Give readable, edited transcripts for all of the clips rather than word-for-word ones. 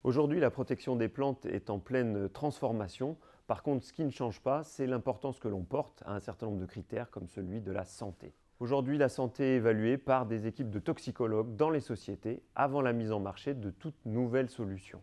Aujourd'hui, la protection des plantes est en pleine transformation. Par contre, ce qui ne change pas, c'est l'importance que l'on porte à un certain nombre de critères comme celui de la santé. Aujourd'hui, la santé est évaluée par des équipes de toxicologues dans les sociétés avant la mise en marché de toute nouvelle solution.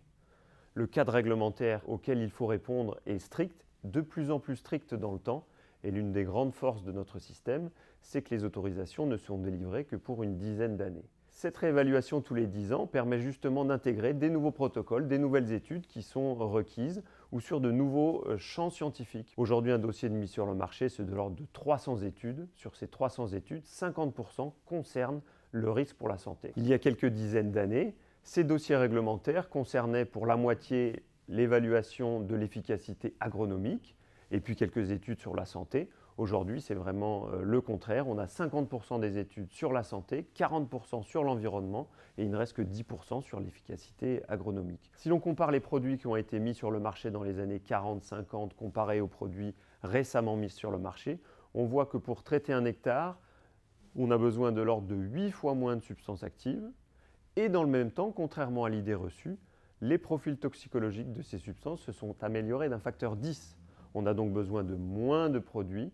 Le cadre réglementaire auquel il faut répondre est strict, de plus en plus strict dans le temps, et l'une des grandes forces de notre système, c'est que les autorisations ne sont délivrées que pour une dizaine d'années. Cette réévaluation tous les 10 ans permet justement d'intégrer des nouveaux protocoles, des nouvelles études qui sont requises ou sur de nouveaux champs scientifiques. Aujourd'hui, un dossier de mise sur le marché, c'est de l'ordre de 300 études. Sur ces 300 études, 50% concernent le risque pour la santé. Il y a quelques dizaines d'années, ces dossiers réglementaires concernaient pour la moitié l'évaluation de l'efficacité agronomique et puis quelques études sur la santé. Aujourd'hui, c'est vraiment le contraire. On a 50% des études sur la santé, 40% sur l'environnement et il ne reste que 10% sur l'efficacité agronomique. Si l'on compare les produits qui ont été mis sur le marché dans les années 40-50 comparés aux produits récemment mis sur le marché, on voit que pour traiter un hectare, on a besoin de l'ordre de 8 fois moins de substances actives et dans le même temps, contrairement à l'idée reçue, les profils toxicologiques de ces substances se sont améliorés d'un facteur 10. On a donc besoin de moins de produits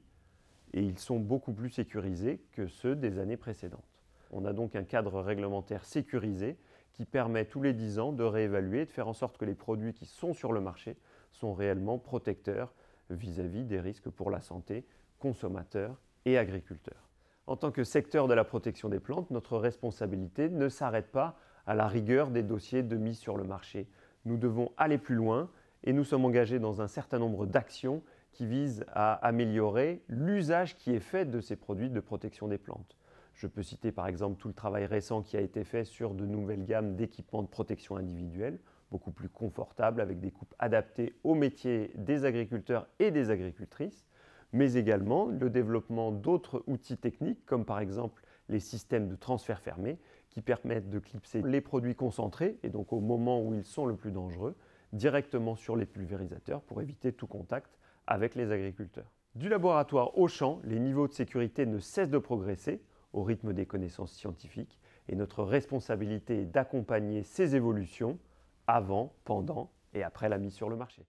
et ils sont beaucoup plus sécurisés que ceux des années précédentes. On a donc un cadre réglementaire sécurisé qui permet tous les 10 ans de réévaluer et de faire en sorte que les produits qui sont sur le marché sont réellement protecteurs vis-à-vis des risques pour la santé, consommateurs et agriculteurs. En tant que secteur de la protection des plantes, notre responsabilité ne s'arrête pas à la rigueur des dossiers de mise sur le marché. Nous devons aller plus loin et nous sommes engagés dans un certain nombre d'actions qui visent à améliorer l'usage qui est fait de ces produits de protection des plantes. Je peux citer par exemple tout le travail récent qui a été fait sur de nouvelles gammes d'équipements de protection individuelle, beaucoup plus confortables avec des coupes adaptées aux métiers des agriculteurs et des agricultrices, mais également le développement d'autres outils techniques comme par exemple les systèmes de transfert fermé qui permettent de clipser les produits concentrés et donc au moment où ils sont le plus dangereux directement sur les pulvérisateurs pour éviter tout contact avec les agriculteurs. Du laboratoire au champ, les niveaux de sécurité ne cessent de progresser au rythme des connaissances scientifiques et notre responsabilité est d'accompagner ces évolutions avant, pendant et après la mise sur le marché.